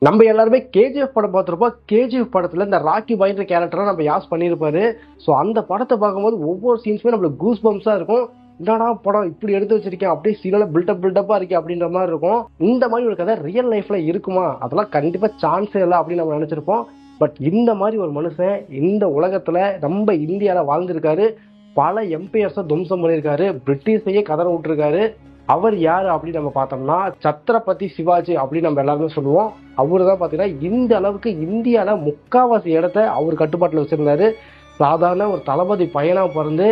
நம்ம எல்லாருமே கேஜிஎஃப் படம் பார்த்துருப்போம். கேஜிஎஃப் படத்துல இந்த ராக்கி பாய்ன்ற கேரக்டரை நம்ம யாஸ் பண்ணியிருப்பாரு. ஸோ அந்த படத்தை பார்க்கும்போது ஒவ்வொரு சீன்ஸுமே நம்மளுக்கு கூஸ் பம்ஸா இருக்கும். என்னடா படம் இப்படி எடுத்து வச்சிருக்கேன், அப்படியே சீனால பில்டப்பா இருக்கு அப்படின்ற மாதிரி இருக்கும். இந்த மாதிரி ஒரு கதை ரியல் லைஃப்ல இருக்குமா? அதெல்லாம் கண்டிப்பா சான்ஸே இல்லை அப்படின்னு நம்ம நினைச்சிருப்போம். பட் இந்த மாதிரி ஒரு மனுஷன் இந்த உலகத்துல நம்ம இந்தியால வாழ்ந்திருக்காரு. பல எம்பையர்ஸை துவம்சம் பண்ணியிருக்காரு. பிரிட்டிஷையே கதற விட்டுருக்காரு. அவர் யாரு அப்படின்னு நம்ம பார்த்தோம்னா சத்ரபதி சிவாஜி அப்படின்னு நம்ம எல்லாருமே சொல்லுவோம். அவரு தான் பார்த்தீங்கன்னா இந்த அளவுக்கு இந்தியால முக்காவாசி இடத்த அவர் கட்டுப்பாட்டில் வச்சிருந்தாரு. சாதாரண ஒரு தளபதி பையனா பிறந்து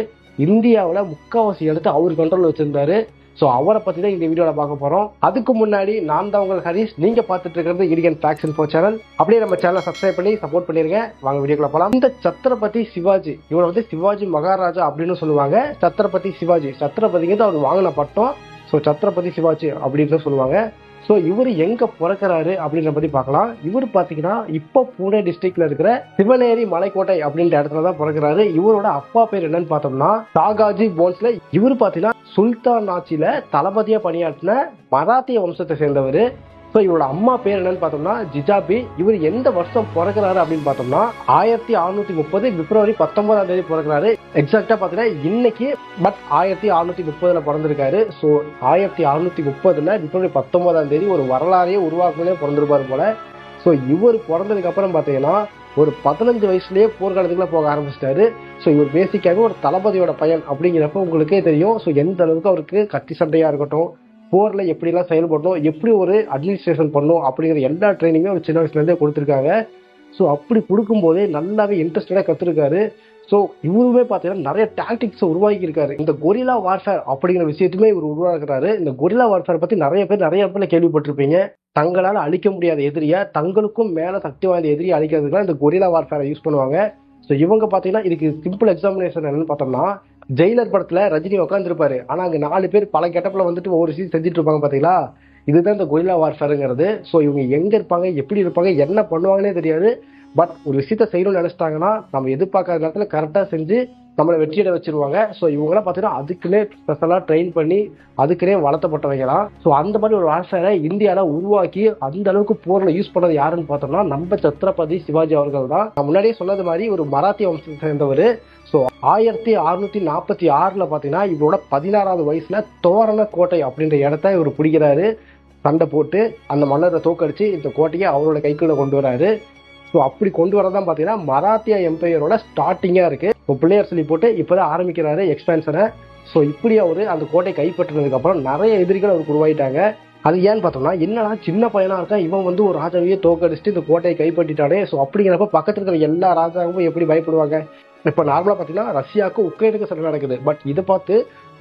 இந்தியாவில் முக்காவாசி இடத்த அவர் கண்ட்ரோல் வச்சிருந்தாரு. ஸோ அவரை பற்றி தான் இந்த வீடியோவில் பார்க்க போகிறோம். அதுக்கு முன்னாடி நான் தான் உங்கள் ஹரிஷ். நீங்கள் பார்த்துட்டு இருக்கிறது இந்தியன் ஃபேக்ட்ஸ் இன்ஃபோ சேனல். அப்படியே நம்ம சேனலை சப்ஸ்கிரைப் பண்ணி சப்போர்ட் பண்ணிருங்க. வாங்க வீடியோக்குள்ள போகலாம். இந்த சத்ரபதி சிவாஜி, இவரை வந்து சிவாஜி மகாராஜா அப்படின்னு சொல்லுவாங்க. சத்ரபதி சிவாஜி, சத்ரபதிங்கிறது அவர் வாங்கின பட்டம். ஸோ சத்ரபதி சிவாஜி அப்படின்னு சொல்லுவாங்க. ஸோ இவர் எங்க பிறக்கிறாரு அப்படின்ற பத்தி பார்க்கலாம். இவர் பார்த்தீங்கன்னா இப்போ புனே டிஸ்ட்ரிக்ட்ல இருக்கிற சிவனேரி மலைக்கோட்டை அப்படின்ற இடத்துல தான் பிறக்கிறாரு. இவரோட அப்பா பேர் என்னன்னு பார்த்தோம்னா தாகாஜி போன்ஸ்ல. இவர் பார்த்தீங்கன்னா சுல்தான் ஆட்சியில தளபதியா பணியாற்றின மராத்திய வம்சத்தை சேர்ந்தவர். ஸோ இவரோட அம்மா பேர் என்னன்னு பார்த்தோம்னா ஜிஜாபி. இவர் எந்த வருஷம் பிறக்கிறாரு அப்படின்னு பார்த்தோம்னா 1630 பிப்ரவரி 19ஆம் தேதி பிறக்கிறாரு. எக்ஸாக்டா பார்த்தீங்கன்னா இன்னைக்கு, பட் 1630 பிறந்திருக்காரு. ஸோ 1630 பிப்ரவரி 19ஆம் தேதி ஒரு வரலாறையே உருவாக்குனே பிறந்திருப்பாரு போல. ஸோ இவர் பிறந்ததுக்கு அப்புறம் பார்த்தீங்கன்னா ஒரு 15 வயசுலயே போர்க்காலத்துக்குள்ள போக ஆரம்பிச்சிட்டாரு. ஸோ இவர் பேசிக்காக ஒரு தளபதியோட பையன் அப்படிங்கிறப்ப உங்களுக்கே தெரியும். ஸோ எந்த அளவுக்கு அவருக்கு கத்தி சண்டையா இருக்கட்டும், போர்ல எப்படிலாம் செயல்படணும், எப்படி ஒரு அட்மினிஸ்ட்ரேஷன் பண்ணும் அப்படிங்கிற எல்லா ட்ரைனிங்குமே ஒரு சின்ன வயசுல இருந்தே கொடுத்துருக்காங்க. ஸோ அப்படி கொடுக்கும்போதே நல்லாவே இன்ட்ரெஸ்டடா கத்துருக்காரு. ஸோ இவருமே பார்த்தீங்கன்னா நிறைய டாக்டிக்ஸை உருவாக்கி இருக்காரு. இந்த கொரில்லா வார்ஃபேர் அப்படிங்கிற விஷயத்துமே இவர் உருவாக்குறாரு. இந்த கொரில்லா வார்ஃபேர் பத்தி நிறைய பேர் நிறைய இடத்துல கேள்விப்பட்டிருப்பீங்க. தங்களால் அழிக்க முடியாத எதிரியை தங்களுக்கும் மேல சக்தி வாய்ந்த எதிரியை அழிக்கிறதுக்குலாம் இந்த கொரில்லா வார்ஃபேரை யூஸ் பண்ணுவாங்க. ஸோ இவங்க பார்த்தீங்கன்னா இதுக்கு சிம்பிள் எக்ஸாமினேஷன் என்னன்னு பார்த்தோம்னா, ஜெயிலர் படத்துல ரஜினி உட்காந்துருப்பாரு. ஆனா அங்க 4 பேர் பல கெட்டப்ல வந்துட்டு ஒவ்வொரு சீன் செஞ்சுட்டு இருப்பாங்க பாத்தீங்களா. இதுதான் இந்த கொரில்லா வார்ஃபேருங்கிறது. ஸோ இவங்க எங்க இருப்பாங்க, எப்படி இருப்பாங்க, என்ன பண்ணுவாங்கன்னே தெரியாது. பட் ஒரு விஷயத்த செய்யணும்னு நினைச்சிட்டாங்கன்னா நம்ம எதிர்பார்க்காத நேரத்துல கரெக்டா செஞ்சு நம்மளை வெற்றியிட வச்சிருவாங்க. ஸோ இவங்கெல்லாம் பார்த்தீங்கன்னா அதுக்குன்னே ஸ்பெஷலா ட்ரெயின் பண்ணி அதுக்குன்னே வளர்த்தப்பட்டவைங்களாம். ஸோ அந்த மாதிரி ஒரு வார்ஃபேரை இந்தியாவில உருவாக்கி அந்த அளவுக்கு போர்ல யூஸ் பண்ணது யாருன்னு பார்த்தோம்னா நம்ம சத்ரபதி சிவாஜி அவர்கள் தான். நான் முன்னாடியே சொன்னது மாதிரி ஒரு மராத்திய வம்சத்தை சேர்ந்தவர். ஸோ 1646 பார்த்தீங்கன்னா இவரோட 16வது வயசுல தோரண கோட்டை அப்படின்ற இடத்த இவர் பிடிக்கிறாரு. சண்டை போட்டு அந்த மன்னரை தோக்கடிச்சு இந்த கோட்டையை அவரோட கைக்குள்ள கொண்டு வராரு. ஸோ அப்படி கொண்டு வரதான் பார்த்தீங்கன்னா மராத்தியா எம்பையரோட ஸ்டார்டிங்கா இருக்கு. இப்போ பிள்ளையார் சொல்லி போட்டு இப்போதான் ஆரம்பிக்கிறாரு எக்ஸ்பேன்ஷனை. ஸோ இப்படி அவரு அந்த கோட்டை கைப்பற்றினதுக்கு அப்புறம் நிறைய எதிரிகள் அவருக்கு உருவாயிட்டாங்க. அது ஏன்னு பார்த்தோம்னா, என்னன்னா சின்ன பையனா இருக்கா இவன் வந்து ஒரு ராஜாவையே தோக்கடிச்சுட்டு இந்த கோட்டையை கைப்பற்றிட்டானே. ஸோ அப்படிங்கிறப்ப பக்கத்துல இருக்கிற எல்லா ராஜாவும் எப்படி பயப்படுவாங்க. இப்போ நார்மலா பார்த்தீங்கன்னா ரஷ்யாவுக்கு உக்ரைனுக்கு சண்டை நடக்குது. பட் இதை பார்த்து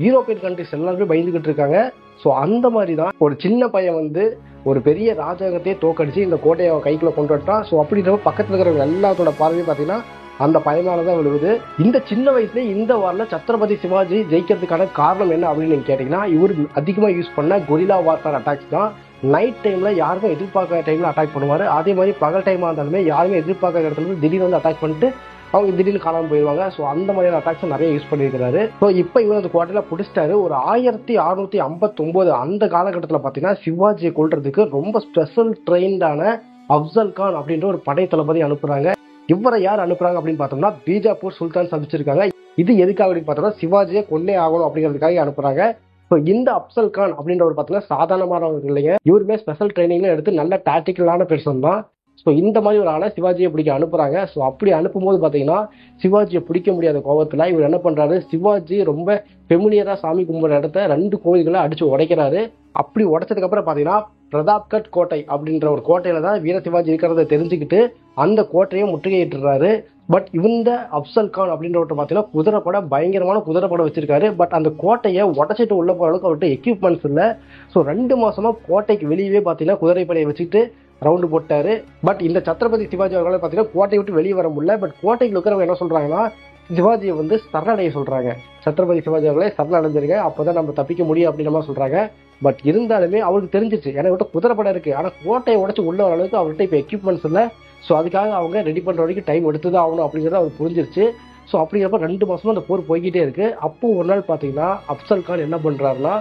யூரோப்பியன் கண்ட்ரிஸ் எல்லாருமே பயந்துகிட்டு இருக்காங்க. ஸோ அந்த மாதிரி தான் ஒரு சின்ன பையன் வந்து ஒரு பெரிய ராஜாங்கத்தையே தோக்கடிச்சு இந்த கோட்டையை கைக்குள்ள கொண்டு வந்துட்டான். ஸோ அப்படின்றப்ப பக்கத்துல இருக்கிறவங்க எல்லாத்தோட பார்வையும் பார்த்தீங்கன்னா அந்த பயனாலதான் விழுவுது. இந்த சின்ன வயசுல இந்த வார்ல சத்ரபதி சிவாஜி ஜெயிக்கிறதுக்கான காரணம் என்ன அப்படின்னு நீங்க கேட்டீங்கன்னா, இவர் அதிகமா யூஸ் பண்ண கொரில்லா வார்ஃபேர் அட்டாக்ஸ் தான். நைட் டைம்ல யாருமே எதிர்பார்க்காத டைம்ல அட்டாக் பண்ணுவாரு. அதே மாதிரி பகல் டைமா இருந்தாலுமே யாருமே எதிர்பார்க்காத இடத்துல இருந்து திடீர்னு வந்து அட்டாக் பண்ணிட்டு அவங்க திடீர்னு காணாமல் போயிடுவாங்க. ஸோ அந்த மாதிரியான அட்டாக்ஸ் நிறைய யூஸ் பண்ணியிருக்கிறாரு. ஸோ இப்போ இவர் அந்த கோட்டையில பிடிச்சிட்டாரு. ஒரு 1659 அந்த காலகட்டத்தில் பார்த்தீங்கன்னா சிவாஜியை கொல்றதுக்கு ரொம்ப ஸ்பெஷல் ட்ரெயின்டான அப்சல் கான் அப்படின்ற ஒரு படை தளபதி அனுப்புறாங்க. இவரை யார் அனுப்புறாங்க அப்படின்னு பார்த்தோம்னா பீஜாப்பூர் சுல்தான் சந்திச்சிருக்காங்க. இது எதுக்காக அப்படின்னு பார்த்தோம்னா சிவாஜியை கொன்னே ஆகணும் அப்படிங்கிறதுக்காக அனுப்புறாங்க. ஸோ இந்த அப்சல் கான் அப்படின்றவர் பார்த்தீங்கன்னா சாதாரணமானவர்கள் இல்லைங்க. இவருமே ஸ்பெஷல் ட்ரைனிங்ல எடுத்து நல்ல டாக்டிக்கலான பெர்சன் தான். ஸோ இந்த மாதிரி ஒரு ஆளை சிவாஜியை பிடிக்க அனுப்புறாங்க. ஸோ அப்படி அனுப்பும்போது பார்த்தீங்கன்னா சிவாஜியை பிடிக்க முடியாத கோபத்தில் இவர் என்ன பண்றாரு, சிவாஜி ரொம்ப ஃபெமிலியரா சாமி கும்பிட்ற இடத்த 2 கோவில்களை அடிச்சு உடைக்கிறாரு. அப்படி உடைச்சதுக்கு அப்புறம் பார்த்தீங்கன்னா பிரதாப்கட் கோட்டை அப்படின்ற ஒரு கோட்டையில தான் வீர சிவாஜி இருக்கிறத தெரிஞ்சுக்கிட்டு அந்த கோட்டையை முற்றுகையிட்டுறாரு. பட் இந்த அப்சல் கான் அப்படின்றவர்கிட்ட பார்த்தீங்கன்னா குதிரைப்பட பயங்கரமான குதிரைப்படம் வச்சிருக்காரு. பட் அந்த கோட்டையை உடச்சிட்டு உள்ள போற அளவுக்கு அவர்கிட்ட எக்யூப்மெண்ட்ஸ் இல்லை. ஸோ 2 மாசமா கோட்டைக்கு வெளியவே பார்த்தீங்கன்னா குதிரைப்படையை வச்சுட்டு ரவுண்டு போட்டாரு. பட் இந்த சத்ரபதி சிவாஜி அவர்களை பார்த்தீங்கன்னா கோட்டையை விட்டு வெளியே வர முடியல. பட் கோட்டைக்கு இருக்கிறவங்க என்ன சொல்றாங்கன்னா சிவாஜியை வந்து சரணடைய சொல்றாங்க. சத்ரபதி சிவாஜி அவர்களே சரணடைஞ்சிருங்க, அப்போதான் நம்ம தப்பிக்க முடியும் அப்படின்ற மாதிரி சொல்றாங்க. பட் இருந்தாலுமே அவருக்கு தெரிஞ்சிச்சு, ஏன்னா விட்ட குதிரைப்படம் இருக்கு, ஆனா கோட்டையை உடச்சு உள்ள வர அளவுக்கு அவர்கிட்ட இப்போ எக்யூப்மெண்ட்ஸ் இல்லை. ஸோ அதுக்காக அவங்க ரெடி பண்ற வரைக்கும் டைம் எடுத்துதான் ஆகணும் அப்படிங்கிறத அவர் புரிஞ்சிருச்சு. ஸோ அப்படிங்கிறப்ப 2 மாசமா அந்த போர் போய்கிட்டே இருக்கு. அப்போ ஒரு நாள் பார்த்தீங்கன்னா அப்சல் கான் என்ன பண்றாருன்னா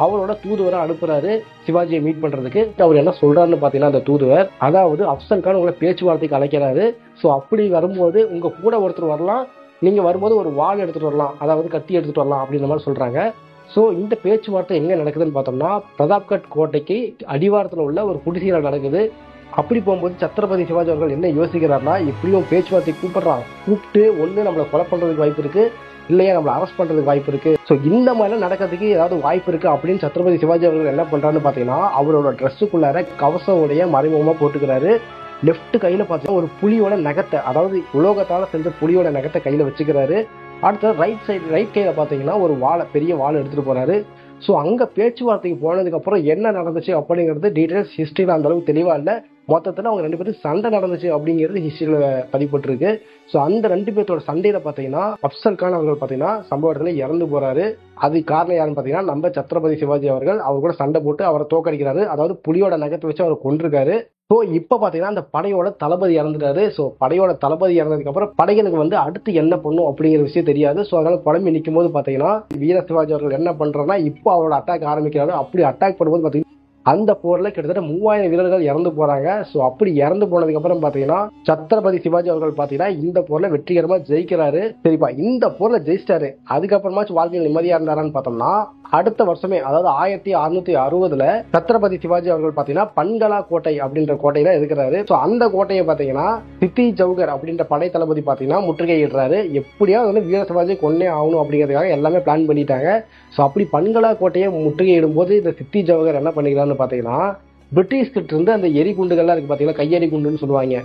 அவரோட தூதுவரை அனுப்புறாரு சிவாஜியை மீட் பண்றதுக்கு. அவர் என்ன சொல்றாருன்னு பாத்தீங்கன்னா அந்த தூதுவர், அதாவது அப்சல் கான் உங்களை பேச்சுவார்த்தைக்கு அழைக்கிறாரு. ஸோ அப்படி வரும்போது உங்க கூட ஒருத்தர் வரலாம், நீங்க வரும்போது ஒரு வாள் எடுத்துட்டு வரலாம், அதாவது கத்தி எடுத்துட்டு வரலாம் அப்படின்ற மாதிரி சொல்றாங்க. ஸோ இந்த பேச்சுவார்த்தை எங்க நடக்குதுன்னு பார்த்தோம்னா பிரதாப்கட் கோட்டைக்கு அடிவாரத்தில் உள்ள ஒரு குடிசையில நடக்குது. அப்படி போகும்போது சத்ரபதி சிவாஜி அவர்கள் என்ன யோசிக்கிறாருன்னா, இப்படியும் பேச்சுவார்த்தை கூப்பிட்டு ஒன்று நம்மளை கொலை பண்றதுக்கு வாய்ப்பு இருக்கு, இல்லையா நம்மளை அரெஸ்ட் பண்றதுக்கு வாய்ப்பு இருக்கு. ஸோ இந்த மாதிரிலாம் நடக்கிறதுக்கு ஏதாவது வாய்ப்பு இருக்கு அப்படின்னு சத்ரபதி சிவாஜி அவர்கள் என்ன பண்றாருன்னு பாத்தீங்கன்னா அவரோட ட்ரெஸ்ஸுக்குள்ளார கவசம் உடைய மறைமுகமா போட்டுக்கிறாரு. லெஃப்ட் கையில பாத்தீங்கன்னா ஒரு புலியோட நகத்தை, அதாவது உலோகத்தால செஞ்ச புலியோட நகத்தை கையில வச்சுக்கிறாரு. அடுத்த ரைட் கையில பாத்தீங்கன்னா ஒரு பெரிய வாழை எடுத்துட்டு போறாரு. ஸோ அங்க பேச்சுவார்த்தைக்கு போனதுக்கு அப்புறம் என்ன நடந்துச்சு அப்படிங்கிறது டீடைல்ஸ் ஹிஸ்டரியில அந்த அளவுக்கு தெளிவா இல்லை. மொத்தத்தில் அவங்க 2 பேரும் சண்டை நடந்துச்சு அப்படிங்கிறது ஹிஸ்டரியில பதிப்பட்டிருக்கு. ஸோ அந்த 2 பேர்த்தோட சண்டையில பாத்தீங்கன்னா அப்சல் கான் அவர்கள் பாத்தீங்கன்னா சம்பவ இடத்துல இறந்து போறாரு. அது காரணம் யாருன்னு பாத்தீங்கன்னா நம்ம சத்ரபதி சிவாஜி அவர்கள் அவர் கூட சண்டை போட்டு அவரை தோக்கடிக்கிறாரு. அதாவது புலியோட நகத்தை வச்சு அவர் கொன்றிருக்காரு. ஸோ இப்போ பார்த்தீங்கன்னா அந்த படையோட தளபதி இறந்துட்டாரு. ஸோ படையோட தளபதி இறந்ததுக்கு அப்புறம் படைகளுக்கு அடுத்து என்ன பண்ணும் அப்படிங்கிற விஷயம் தெரியாது. ஸோ அதனால குழம்பி நிற்கும் போது பார்த்தீங்கன்னா வீர சிவாஜி அவர்கள் என்ன பண்றாருன்னா இப்போ அவரோட அட்டாக் ஆரம்பிக்கிறாரு. அப்படி அட்டாக் பண்ணும்போது பார்த்தீங்கன்னா அந்த போர்ல கிட்டத்தட்ட 3000 வீரர்கள் இறந்து போறாங்க. ஸோ அப்படி இறந்து போனதுக்கு அப்புறம் பாத்தீங்கன்னா சத்ரபதி சிவாஜி அவர்கள் பாத்தீங்கன்னா இந்த போர்ல வெற்றிகரமா ஜெயிக்கிறாரு. சரிப்பா, இந்த போர்ல ஜெயிச்சிட்டாரு. அதுக்கப்புறமாச்சு வாழ்க்கையில் நிம்மதியா இருந்தாரான்னு பார்த்தோம்னா அடுத்த வருஷமே, அதாவது 1660 சத்ரபதி சிவாஜி அவர்கள் பாத்தீங்கன்னா பன்கலா கோட்டை அப்படின்ற கோட்டையில இருக்கிறாரு. ஸோ அந்த கோட்டையை பாத்தீங்கன்னா சித்தி ஜவுகர் அப்படின்ற படை தளபதி பாத்தீங்கன்னா முற்றுகையிடுறாரு. எப்படியாவது வீர சிவாஜி கொன்னே ஆகணும் அப்படிங்கிறதுக்காக எல்லாமே பிளான் பண்ணிட்டாங்க. ஸோ அப்படி பன்கலா கோட்டையை முற்றுகையிடும் போது இந்த சித்தி ஜவஹர் என்ன பண்ணிக்கிறான்னு பார்த்தீங்கன்னா பிரிட்டிஷ் கிட்ட இருந்து அந்த எரிகுண்டுகள்லாம் இருக்கு பார்த்தீங்கன்னா, கையெறி குண்டுன்னு சொல்லுவாங்க.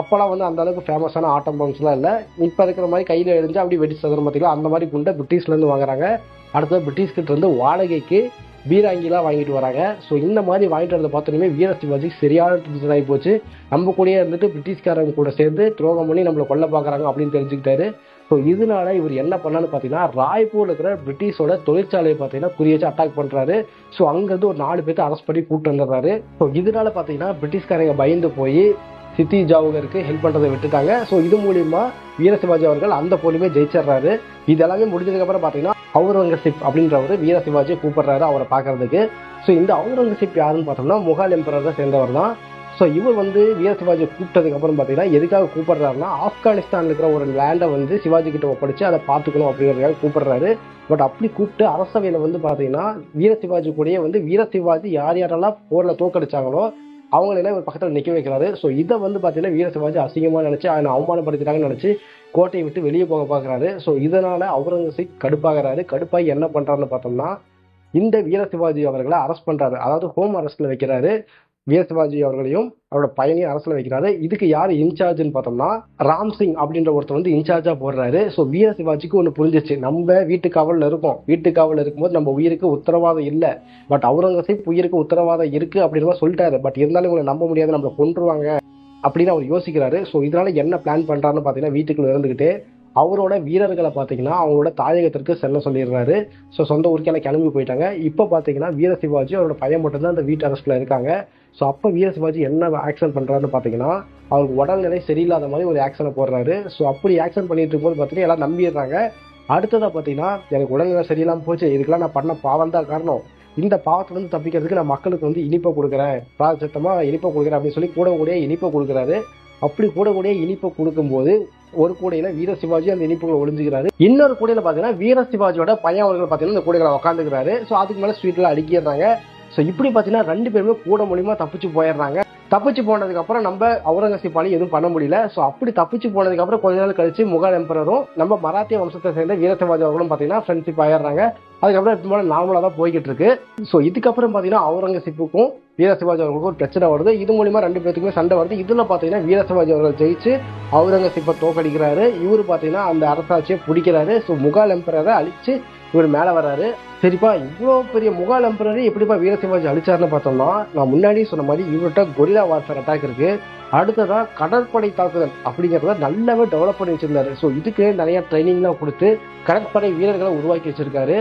அப்போல்லாம் அந்த அளவுக்கு ஃபேமஸான ஆட்டம் பாம்ஸ்லாம் இல்லை. இப்போ இருக்கிற மாதிரி கையில் எரிஞ்சு அப்படி வெடி சதுரம் பார்த்தீங்களா, அந்த மாதிரி குண்டை பிரிட்டிஷ்லேருந்து வாங்குறாங்க. அடுத்தது பிரிட்டிஷ் கிட்ட இருந்து வாடகைக்கு பீராங்கிலாம் வாங்கிட்டு வராங்க. ஸோ இந்த மாதிரி வாங்கிட்டு வரதை பார்த்தோன்னே வீர சிவாஜி சரியான டென்ஷன் ஆகி போச்சு. நம்ம கூடயே இருந்துட்டு பிரிட்டிஷ்காரங்க கூட சேர்ந்து துரோகம் பண்ணி நம்மளை கொல்ல பார்க்குறாங்க அப்படின்னு தெரிஞ்சுக்கிட்டாரு. ஸோ இதனால இவர் என்ன பண்ணான்னு பார்த்தீங்கன்னா ராய்ப்பூர் இருக்கிற பிரிட்டிஷோட தொழிற்சாலையை பார்த்தீங்கன்னா குறி வச்சு அட்டாக் பண்ணுறாரு. ஸோ அங்கேருந்து ஒரு 4 பேர்த்து அரெஸ்ட் பண்ணி கூப்பிட்டு வந்துடுறாரு. ஸோ இதனால பார்த்தீங்கன்னா பிரிட்டிஷ்காரங்க பயந்து போய் சித்தி ஜாவுகருக்கு ஹெல்ப் பண்ணுறதை விட்டுட்டாங்க. ஸோ இது மூலியமா வீர சிவாஜி அவர்கள் அந்த போலியுமே ஜெயிச்சிடுறாரு. இதெல்லாமே முடிஞ்சதுக்கு அப்புறம் பார்த்தீங்கன்னா அவுரங்கசீப் அப்படின்றவர் வீர சிவாஜியை கூப்பிடுறாரு அவரை பார்க்கறதுக்கு. ஸோ இந்த அவுரங்கசீப் யாருன்னு பார்த்தோம்னா முகால் எம்பரரை சேர்ந்தவர் தான். ஸோ இவர் வீர சிவாஜியை கூப்பிட்டதுக்கு அப்புறம் பார்த்தீங்கன்னா எதுக்காக கூப்பிடுறாருன்னா ஆப்கானிஸ்தான்ல இருக்கிற ஒரு லேண்டை சிவாஜி கிட்ட ஒப்படைச்சு அதை பார்த்துக்கணும் அப்படிங்கிறதுக்காக கூப்பிடுறாரு. பட் அப்படி கூப்பிட்டு அரசவையில் பார்த்தீங்கன்னா வீர சிவாஜி கூடயே வீர சிவாஜி யார் யாரெல்லாம் போரில் தோக்கடிச்சாங்களோ அவங்களெல்லாம் இவர் பக்கத்தில் நிற்க வைக்கிறாரு. ஸோ இதை பார்த்தீங்கன்னா வீர சிவாஜி அசிங்கமாக நினச்சி அவனை அவமானப்படுத்திட்டாங்கன்னு நினச்சி கோட்டையை விட்டு வெளியே போக பார்க்குறாரு. ஸோ இதனால அவுரங்கசீப் கடுப்பாகிறாரு. கடுப்பாகி என்ன பண்ணுறாருன்னு பார்த்தோம்னா இந்த வீர சிவாஜி அவர்களை அரெஸ்ட் பண்ணுறாரு. அதாவது ஹோம் அரெஸ்ட்டில் வைக்கிறாரு. வீர சிவாஜி அவர்களையும் அவரோட பையனையும் அரசுல வைக்கிறாரு. இதுக்கு யார் இன்சார்ஜ்னு பார்த்தோம்னா ராம்சிங் அப்படின்ற ஒருத்தர் இன்சார்ஜா போடுறாரு. ஸோ வீர சிவாஜிக்கு ஒன்று புரிஞ்சிச்சு, நம்ம வீட்டு காவலில் இருக்கோம், வீட்டு காவலில் இருக்கும்போது நம்ம உயிருக்கு உத்தரவாதம் இல்லை. பட் அவுரங்கசீப் உயிருக்கு உத்தரவாதம் இருக்கு அப்படின்னு சொல்லிட்டாரு. பட் இருந்தாலும் இவங்களை நம்ப முடியாது, நம்மளை கொன்றுவாங்க அப்படின்னு அவர் யோசிக்கிறாரு. ஸோ இதனால என்ன பிளான் பண்றாருன்னு பார்த்தீங்கன்னா வீட்டுக்குள்ள இருந்துகிட்டு அவரோட வீரர்களை பார்த்தீங்கன்னா அவங்களோட தாயகத்திற்கு செல்ல சொல்லிடுறாரு. ஸோ சொந்த ஊருக்கெல்லாம் கிளம்பி போயிட்டாங்க. இப்போ பார்த்தீங்கன்னா வீர சிவாஜி அவரோட பையன் மட்டும்தான் அந்த வீட்டு அரஸ்ட்ல இருக்காங்க. ஸோ அப்போ வீர சிவாஜி என்ன ஆக்ஷன் பண்றாருன்னு பார்த்தீங்கன்னா அவருக்கு உடல்நிலை சரியில்லாத மாதிரி ஒரு ஆக்ஷனை போடுறாரு. ஸோ அப்படி ஆக்ஷன் பண்ணிட்டு இருக்கும்போது பார்த்தீங்கன்னா எல்லாம் நம்பிடுறாங்க. அடுத்ததாக பார்த்தீங்கன்னா எனக்கு உடல்நிலை சரியில்லாமல் போச்சு, இதுக்கெல்லாம் நான் பண்ண பாவம் தான் காரணம், இந்த பாவத்திலிருந்து தப்பிக்கிறதுக்கு நான் மக்களுக்கு இனிப்பை கொடுக்குறேன், பிராயச்சித்தமாக இனிப்பை கொடுக்குறேன் அப்படின்னு சொல்லி கூட இனிப்பை கொடுக்குறாரு. அப்படி கூட இனிப்பை கொடுக்கும்போது ஒரு கூடையில வீர சிவாஜி அந்த இனிப்புகளை ஒளிஞ்சுக்கிறாரு. இன்னொரு கூடையில பாத்தீங்கன்னா வீர சிவாஜியோட பையன் அவர்கள் பாத்தீங்கன்னா இந்த கூடைகளை உட்காந்துக்கிறாரு. ஸோ அதுக்கு மேல ஸ்வீட்ல அடுக்கிடுறாங்க. ஸோ இப்படி பாத்தீங்கன்னா 2 பேருமே கூட மூலியமா தப்பிச்சு போயிடுறாங்க. தப்பிச்சு போனதுக்கு அப்புறம் நம்ம அவுரங்கசீப்பால எதுவும் பண்ண முடியல. ஸோ அப்படி தப்பிச்சு போனதுக்கு அப்புறம் கொஞ்ச நாள் கழிச்சு முகால் எம்பரரும் நம்ம மராத்திய வம்சத்தை சேர்ந்த வீர சிவாஜி அவர்களும் பாத்தீங்கன்னா ஃப்ரெண்ட்ஷிப் ஆயிடுறாங்க. அதுக்கப்புறம் இப்போ நார்மலா தான் போய்கிட்டு இருக்கு. ஸோ இதுக்கப்புறம் பாத்தீங்கன்னா அவுரங்கசீப்புக்கும் வீர சிவாஜி அவர்களுக்கும் ஒரு பிரச்சனை வருது. இது மூலியமா 2 பேருக்குமே சண்டை வருது. இதுல பாத்தீங்கன்னா வீர சிவாஜி அவர்கள் ஜெயிச்சு அவுரங்கசீப்பை தோக்கடிக்கிறாரு. இவரு பாத்தீங்கன்னா அந்த அரசாட்சியை பிடிக்கிறாரு. ஸோ முகால் எம்பரரை அழிச்சு இவர் மேல வர்றாரு. சரிப்பா, இவ்வளோ பெரிய முகால் எம்பரரை எப்படிப்பா வீர சிவாஜி அழிச்சாருன்னு பார்த்தோம்னா நான் முன்னாடி சொன்ன மாதிரி இவர்கிட்ட கொரில்லா வார்ஃபேர் அட்டாக் இருக்கு. அடுத்ததா கடற்படை தாக்குதல் அப்படிங்கிறத நல்லாவே டெவலப் பண்ணி வச்சிருந்தாரு. ஸோ இதுக்கு நிறைய ட்ரைனிங்லாம் கொடுத்து கடற்படை வீரர்களை உருவாக்கி வச்சிருக்காரு.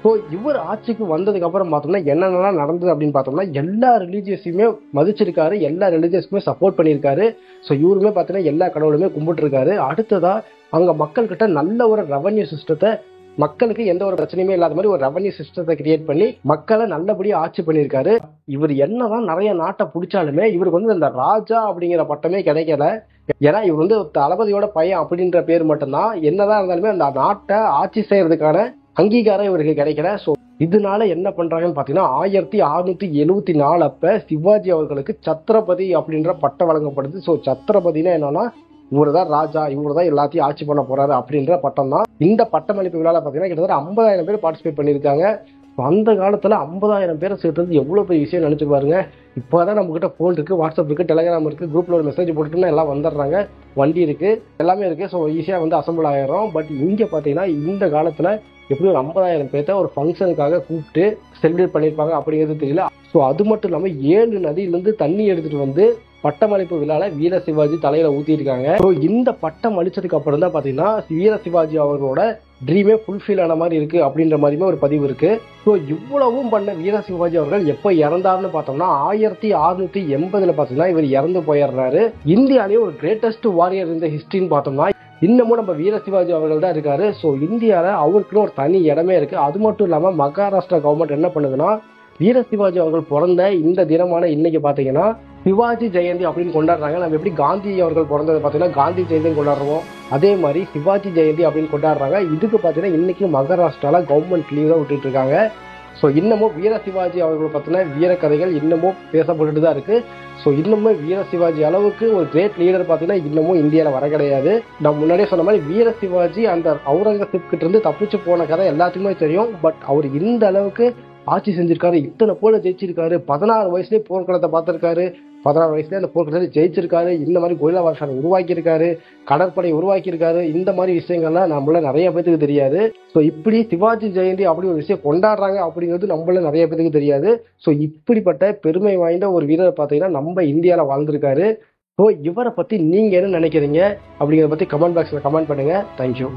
ஸோ இவர் ஆட்சிக்கு வந்ததுக்கு அப்புறம் பார்த்தோம்னா என்னென்னலாம் நடந்தது அப்படின்னு பார்த்தோம்னா எல்லா ரிலீஜியஸையுமே மதிச்சிருக்காரு, எல்லா ரிலீஜியஸுமே சப்போர்ட் பண்ணியிருக்காரு. ஸோ இவருமே பார்த்தீங்கன்னா எல்லா கடவுளுமே கும்பிட்டு இருக்காரு. அடுத்ததா அங்க மக்கள் கிட்ட நல்ல ஒரு ரெவன்யூ சிஸ்டத்தை மக்களுக்கு எந்த ஒரு பிரச்சனையுமே இல்லாத மாதிரி ஒரு ரெவன்யூ சிஸ்டத்தை கிரியேட் பண்ணி மக்களை நல்லபடியா ஆட்சி பண்ணியிருக்காரு. இவர் என்னதான் நிறைய நாட்டை பிடிச்சாலுமே இவருக்கு வந்து இந்த ராஜா அப்படிங்கிற பட்டமே கிடைக்கல. ஏன்னா இவர் வந்து தளபதியோட பையன் அப்படின்ற பேர் மட்டும்தான். என்னதான் இருந்தாலுமே அந்த நாட்டை ஆட்சி செய்யறதுக்கான அங்கீகாரம் இவருக்கு கிடைக்கல. ஸோ இதனால என்ன பண்றாங்கன்னு பாத்தீங்கன்னா 1674 அப்ப சிவாஜி அவர்களுக்கு சத்ரபதி அப்படின்ற பட்டம் வழங்கப்படுது. ஸோ சத்ரபதினா என்னன்னா இவருதான் ராஜா, இவருதான் எல்லாத்தையும் ஆட்சி பண்ண போறாரு அப்படின்ற பட்டம் தான். இந்த பட்டமளிப்பு விழாவில் பார்த்தீங்கன்னா கிட்டத்தட்ட 50,000 பேர் பார்ட்டிசிபேட் பண்ணியிருக்காங்க. அந்த காலத்துல 50,000 பேரை சேர்த்தது எவ்வளவு பெரிய விஷயம் நினைச்சு பாருங்க. இப்போதான் நம்ம கிட்ட போன் இருக்கு, வாட்ஸ்அப் இருக்கு, டெலிகிராம் இருக்கு, குரூப்ல ஒரு மெசேஜ் போட்டுட்டுன்னா எல்லாம் வந்துடுறாங்க, வண்டி இருக்கு, எல்லாமே இருக்கு. ஸோ ஈஸியா வந்து அசம்பிள் ஆயிரும். பட் இங்க பாத்தீங்கன்னா இந்த காலத்துல எப்படி ஒரு 50,000 பேர்த்த ஒரு ஃபங்க்ஷனுக்காக கூப்பிட்டு செலிப்ரேட் பண்ணியிருப்பாங்க அப்படிங்கிறது தெரியல. ஸோ அது மட்டும் இல்லாம 7 நதியிலிருந்து தண்ணி எடுத்துட்டு வந்து பட்டமளிப்பு விழால வீர சிவாஜி தலையில ஊத்திருக்காங்க. ஸோ இந்த பட்டம் அளிச்சதுக்கு அப்புறம் தான் பாத்தீங்கன்னா வீர சிவாஜி அவர்களோட ட்ரீமே ஃபுல்ஃபில் ஆன மாதிரி இருக்கு அப்படின்ற மாதிரியுமே ஒரு பதிவு இருக்கு. ஸோ இவ்வளவும் பண்ண வீர சிவாஜி அவர்கள் எப்போ இறந்தாருன்னு பார்த்தோம்னா 1680 பாத்தீங்கன்னா இவர் இறந்து போயிடுறாரு. இந்தியாலேயே ஒரு கிரேட்டஸ்ட் வாரியர் இந்த ஹிஸ்டரின்னு பார்த்தோம்னா இன்னமும் நம்ம வீர சிவாஜி அவர்கள் தான் இருக்காரு. ஸோ இந்தியாவில் அவருக்குன்னு ஒரு தனி இடமே இருக்கு. அது மட்டும் இல்லாமல் மகாராஷ்டிரா கவர்மெண்ட் என்ன பண்ணுதுன்னா வீர சிவாஜி அவர்கள் பிறந்த இந்த தினமான இன்னைக்கு பார்த்தீங்கன்னா சிவாஜி ஜெயந்தி அப்படின்னு கொண்டாடுறாங்க. நம்ம எப்படி காந்தி அவர்கள் பிறந்தது பார்த்தீங்கன்னா காந்தி ஜெயந்தின்னு கொண்டாடுறோம், அதே மாதிரி சிவாஜி ஜெயந்தி அப்படின்னு கொண்டாடுறாங்க. இதுக்கு பார்த்தீங்கன்னா இன்னைக்கு மகாராஷ்டிரால கவர்மெண்ட் லீவ் தான் விட்டுட்டு இருக்காங்க. ஸோ இன்னமும் வீர சிவாஜி அவர்கள் பற்றின வீர கதைகள் இன்னமும் பேசப்பட்டு தான் இருக்கு. ஸோ இன்னமும் வீர சிவாஜி அளவுக்கு ஒரு கிரேட் லீடர் பார்த்தீங்கன்னா இன்னமும் இந்தியாவில் வர கிடையாது. நான் முன்னாடியே சொன்ன மாதிரி வீர சிவாஜி அந்த அவுரங்கசீப் கிட்ட இருந்து தப்பிச்சு போன கதை எல்லாத்துக்குமே தெரியும். பட் அவர் இந்த அளவுக்கு ஆட்சி செஞ்சிருக்காரு, இத்தனை போல ஜெயிச்சிருக்காரு, 16 வயசுலேயே போர்க்களத்தை பார்த்திருக்காரு, 16 வயசுலேயே அந்த போர்க்களத்தை ஜெயிச்சிருக்காரு, இந்த மாதிரி கொரில்லா வார்ஃபேர் உருவாக்கியிருக்காரு, கடற்படை உருவாக்கியிருக்காரு. இந்த மாதிரி விஷயங்கள்லாம் நம்மள நிறைய பேத்துக்கு தெரியாது. ஸோ இப்படி சிவாஜி ஜெயந்தி அப்படி ஒரு விஷயம் கொண்டாடுறாங்க அப்படிங்கிறது நம்மள நிறைய பேத்துக்கு தெரியாது. ஸோ இப்படிப்பட்ட பெருமை வாய்ந்த ஒரு வீரர் பார்த்தீங்கன்னா நம்ம இந்தியாவில் வாழ்ந்திருக்காரு. ஸோ இவரை பத்தி நீங்க என்ன நினைக்கிறீங்க அப்படிங்கிறத பத்தி கமெண்ட் பாக்ஸ்ல கமெண்ட் பண்ணுங்க. தேங்க்யூ.